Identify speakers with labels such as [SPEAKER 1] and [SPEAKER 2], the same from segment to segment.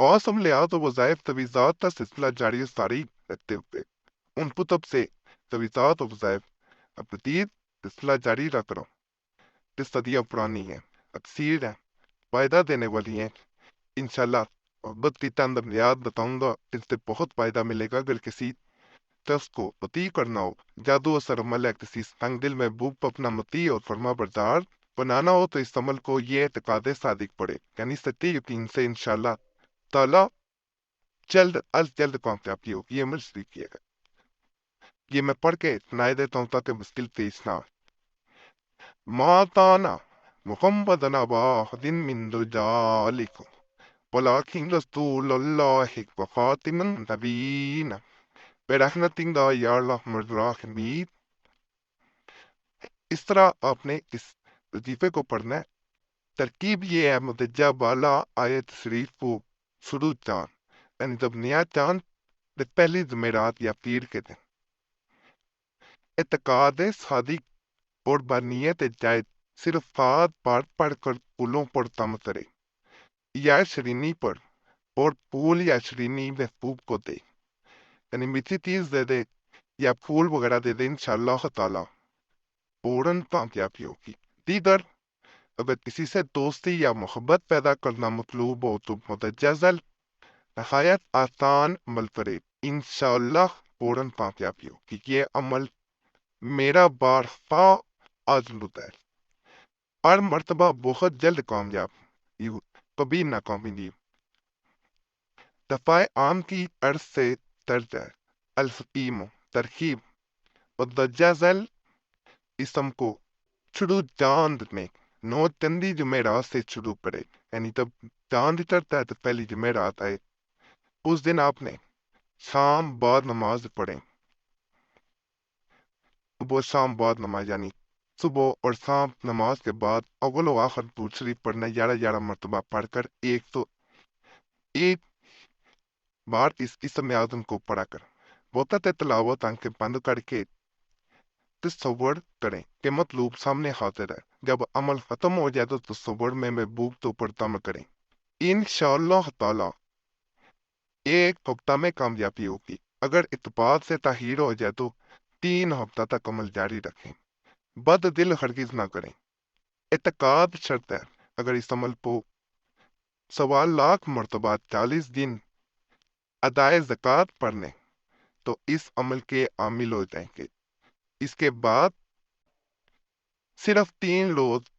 [SPEAKER 1] और अमलियात और वज़ाइफ तवीज़ात का सिलसिला जारी सारी रखते हुए उन कुतब से तवीज़ात और वज़ाइफ अपनी सिलसिला जारी रख रहा हूँ। जो सदियाँ पुरानी है, अक्सीर है, फायदा देने वाली है। इंशाल्लाह मोहब्बत की चंद अमलियात बताऊंगा जिनसे बहुत फायदा मिलेगा। अगर किसी शख्स को मती करना हो, जादू असर अमल है, किसी तंग दिल महबूब को अपना मती और फरमा बरदार बनाना हो, तो इस अमल को ये एतकाद सादिक पड़े, यानी सच्चे यकीन से इंशाल्लाह ताला जल्द अज जल्द कामयाबी होगी। ये अमल शरीक किएगा। ये मैं पढ़ के सुनाई देता हूँ ताकि मुश्किल पेश ना हो। माताना मुहम्मदन अबाहदिन मिन रुजालिकुम वलाकिन रसूलुल्लाहि व खातिमुन नबीयीन बिरहमतिल्लाहि या अरहमर राहिमीन। इस तरह आपने इस वजीफे को पढ़ना है। तरकीब ये है, मुदज्जा बाला आयत शरीफ को शुरू चांद, यानी जब नया चांद पहली जुमेरात या पीर के दिन एतकाद सादिक और बनियत जायद सिर्फ फात पाठ पढ़कर फूलों पर तम करे या शरीनी पर और फूल या शरीनी महबूब को दे, यानी मीठी चीज दे दे या फूल वगैरह दे दे, इंशाअल्लाह ताला फौरन कामयाबी होगी। दीगर अगर किसी से दोस्ती या मोहब्बत पैदा करना मतलूब हो तो मुतजल नहायत आसान अमल करे, इंशाअल्लाह फौरन कामयाबी होगी। ये अमल मेरा बारहा आजमुदा है, हर मर्तबा बहुत जल्द कामयाब, यू कभी नाकामी नहीं। दफाए आम की अर्ज से तर्ज है अलफीम तरकीब मुतजल इसम को शुरू चांद में नौ चंदी जुमेरात से शुरू करे, यानी जब चांद चढ़ता है तो पहली जुमेरात आए उस दिन आपने शाम बाद नमाज पढ़े। सुबह शाम बाद नमाज, यानी सुबह और शाम नमाज के बाद अव्वल व आखिर दुरूद शरीफ पढ़ना 11 मरतबा पढ़कर 101 बार इस इसम आज़म को पढ़ा कर वक़्त तिलावत आंखें बंद करके तसव्वुर करें कि मतलूब सामने हाजिर है। जब अमल खत्म हो जाए तो तसव्वुर में महबूब तो ऊपर दम करें, इंशाअल्लाह ताला एक हफ्ता में कामयाबी होगी। अगर इत्तेफाक से ताहीर हो जाए तो 3 हफ्ता तक अमल जारी रखें, बद दिल हरगिज ना करें। एतकाद शर्त है, अगर इस अमल को 1.25 लाख मरतबा 40 दिन अदाए ज़कात पढ़ने तो इस अमल के आमिल हो जाएंगे। इसके बाद सिर्फ 3 रोज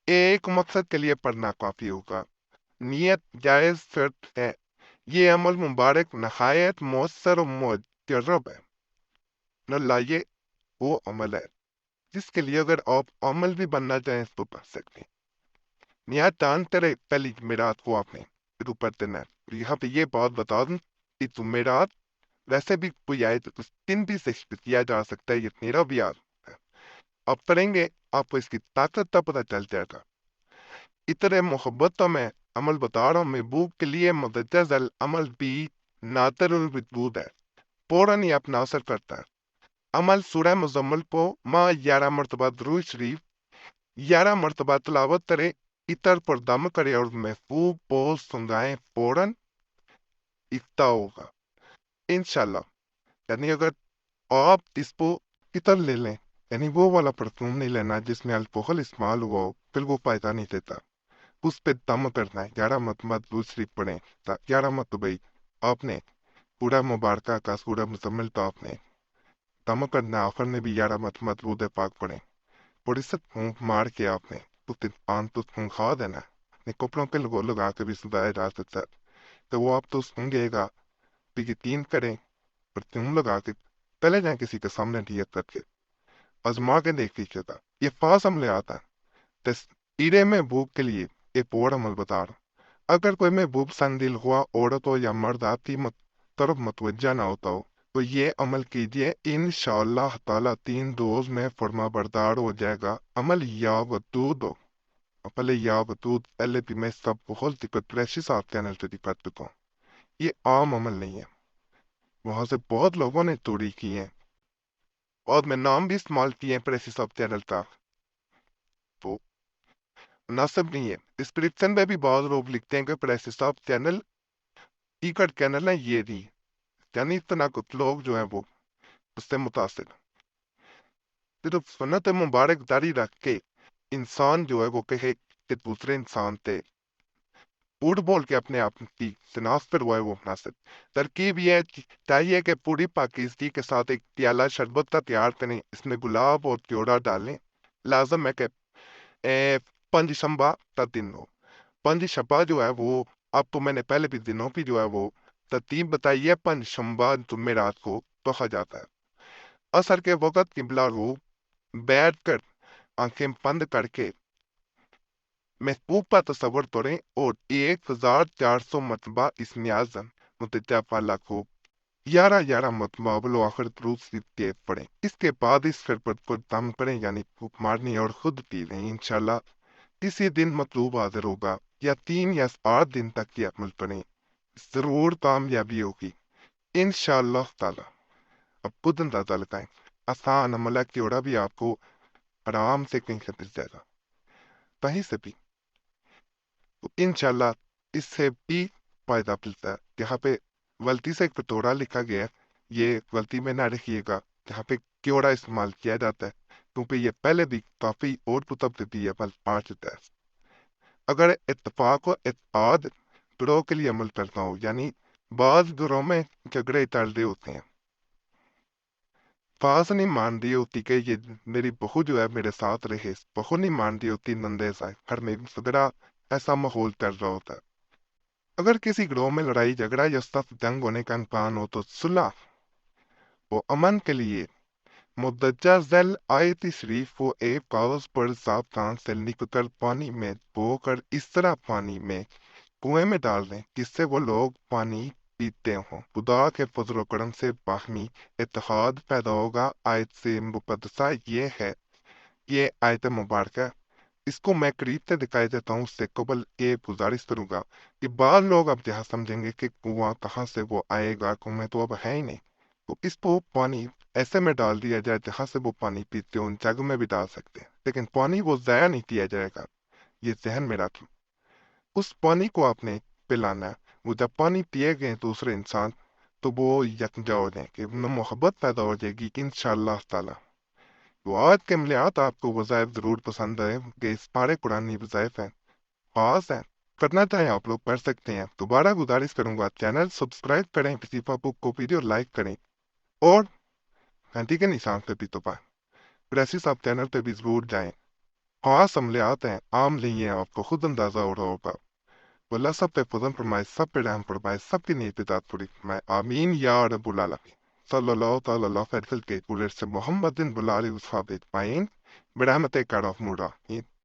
[SPEAKER 1] एक मकसद के लिए पढ़ना काफी होगा। नियत जायज शर्त है। ये अमल मुबारक नहायत मौसर और मुजर्रब है। न लाइए वो अमल है जिसके लिए अगर आप अमल भी बनना चाहें तो पढ़ सकते हैं। नियत चांद तेरे पहली जुमेरात को आपने शुरू कर देना है। और यहाँ पे ये बात बता दूं कि जुमेरात वैसे भी कोई आए तो उस दिन भी जिक्र किया जा सकता है, ये मेरा भी याद है। आप पढ़ेंगे आपको इसकी ताकत का पता चल जाएगा। इतने मोहब्बत में अमल बता रहा हूँ, महबूब के लिए मुतजल अमल भी नातरुल वजूद है, फौरन ही अपना असर करता है। अमल सूरह मुजम्मल को माँ 11 मरतबा दुरूद शरीफ 11 मरतबा तलावत करे, इतर पर दम करे और महबूब को सुंगाए, फौरन इफ्ता होगा इंशाल्लाह। यानी अगर आप इसको इतर ले लें, यानी वो वाला परफ्यूम नहीं लेना जिसमें अल्कोहल इस्तेमाल हुआ हो, फिर वो फायदा नहीं देता। उस पे दम करना है, 11 मरतबा दूसरी पढ़े, 11 मरतबा आपने पूरा मुबारका का सूरह मुजम्मिल तो आपने दम करना, आखिर में भी 11 मरतबा दुरूद पाक पढ़े। और इससे फूंक मार के आपने तो पान तो फूंखा देना है। अपने कपड़ों पे लगो लगा के भी सुधाया जा सकता है। तो वो आप तो सूंघेगा, तो यकीन करें परफ्यूम लगा के पहले जाए किसी के सामने नियत करके आजमा के देख लीजिएगा। ये फास हमले आता है। तस्वीर महबूब के लिए एक और अमल बता रहा हूं। अगर कोई महबूब संदिल हुआ औरत हो या मर्द आपकी तरफ मुतवज्जा ना होता हो तो ये अमल कीजिए, इंशाअल्लाह ताला 3 रोज में फर्मा बरदार हो जाएगा। अमल या वदूद हो, पहले या वदूद पहले भी मैं सब बहुत दिक्कत प्रेसिस आप चैनल से दिखा चुका हूँ। ये आम अमल नहीं है, वहां से बहुत लोगों ने चोरी की है और मैं नाम भी इस्तेमाल किए हैं प्रेसिस ऑफ चैनल का, वो मुनासिब नहीं है। डिस्क्रिप्शन में भी बहुत लोग लिखते हैं कि प्रेसिस ऑफ चैनल حقیقت کہنا نا یہ نہیں، یعنی اتنا کچھ لوگ جو ہیں وہ اس سے متاثر ہیں۔ صرف سنت مبارک داری رکھ کے انسان جو ہے وہ کہے کہ دوسرے انسان تے جھوٹ بول کے اپنے آپ کی شناخت پر وہ ہے وہ مناسب ترکیب یہ چاہیے کہ پوری پاکیزگی کے ساتھ ایک پیالہ شربت کا تیار کریں، اس میں گلاب اور کیوڑا ڈالیں۔ لازم ہے کہ پنج شمبا کا دن ہو، پنج شبا جو ہے وہ اب تو میں نے پہلے بھی دنوں کی جو ہے وہ ترتیب بتائی ہے۔ پنج شمبا جمعرات کو پڑھا جاتا ہے۔ عصر کے وقت قبلہ رو بیٹھ کر آنکھیں بند کر کے محبوب کا تصور کریں اور 1400 مرتبہ اس نیاز متجب اللہ کو 11 مرتبہ اول و آخر درود شریف کے پڑھیں۔ اس کے بعد اس شربت کو دم کریں، یعنی پھونک مارنی اور خود پی لیں۔ انشاءاللہ کسی دن مطلوب حاضر ہوگا، یا 3 یا 8 دن تک یہ عمل کریں، ضرور کامیابی ہوگی انشاءاللہ تعالی۔ اب خود اندازہ لگائیں، آسان عمل ہے، کیوڑا بھی آپ کو آرام سے کہیں سے مل جائے گا، کہیں سے بھی۔ تو انشاءاللہ اس سے بھی فائدہ ملتا ہے۔ یہاں پہ غلطی سے ایک پتوڑا لکھا گیا ہے، یہ غلطی میں نہ رکھیے گا، یہاں پہ کیوڑا استعمال کیا جاتا ہے کیونکہ یہ پہلے بھی کافی اور کتب سے بھی عمل آ چکا ہے۔ اگر اتفاق و اتحاد گروہ کے لیے عمل کرنا ہو، یعنی بعض گروہ میں جھگڑے چل رہے ہوتے ہیں، فاس نہیں مان رہی ہوتی کہ یہ میری بہو جو ہے میرے ساتھ رہے، بہو نہیں مان رہی ہوتی نندے سے گھر میں صدرہ ایسا ماحول چل رہا ہوتا ہے۔ اگر کسی گروہ میں لڑائی جھگڑا یا سخت جنگ ہونے کا امکان ہو تو صلح و امن کے لیے مدجہ ذیل آیت شریف کو ایک کاغذ پر ساودھان سے لکھ کر پانی میں بو کر اس طرح پانی میں کنویں میں ڈال دیں جس سے وہ لوگ پانی پیتے ہوں۔ خدا کے فضل و کرم سے باہمی اتحاد پیدا ہوگا۔ آیت سے مقدسہ یہ ہے، یہ آیت مبارکہ، اس کو میں قریب سے دکھائی دیتا ہوں، اس سے قبل یہ گزارش کروں گا کہ بعض لوگ اب یہاں سمجھیں گے کہ کنواں کہاں سے وہ آئے گا، کنویں تو اب ہے ہی نہیں، تو اس کو پانی ایسے میں ڈال دیا جائے جہاں سے وہ پانی پیتے ہو، ان جگ میں بھی ڈال سکتے ہیں، لیکن پانی وہ ضائع نہیں کیا جائے گا، یہ ذہن میں رکھیں۔ اس پانی کو آپ نے پلانا ہے، وہ جب پانی پیے گئے دوسرے انسان تو وہ یکجا ہو جائیں گے، انہیں محبت پیدا ہو جائے گی انشاءاللہ تعالی۔ تو آج کے عملیات آپ کو وظائف ضرور پسند آئے کہ اس پارے قرآنی وظائف ہیں، خاص ہیں، کرنا چاہیں آپ لوگ کر سکتے ہیں۔ دوبارہ گزارش کروں گا چینل سبسکرائب کریں، کسی بک کو ویڈیو لائک کریں اور گھنٹی کے نشان پہ بھی دبائیں۔ پریسی صاحب چینل پہ بھی ضرور جائیں، خاص عملیات ہیں، عام نہیں ہیں، آپ کو خود اندازہ ہو رہا ہوگا۔ وہ اللہ سب پہ فضل فرمائے، سب پہ رحم فرمائے، سب کی نیت ذات پوری فرمائے، آمین یا رب العالمین۔ صلی اللہ تعالی علیہ وسلم کے قولر سے محمد بن بلال اصحاب اجمعین برحمتک یا ارحم الراحمین۔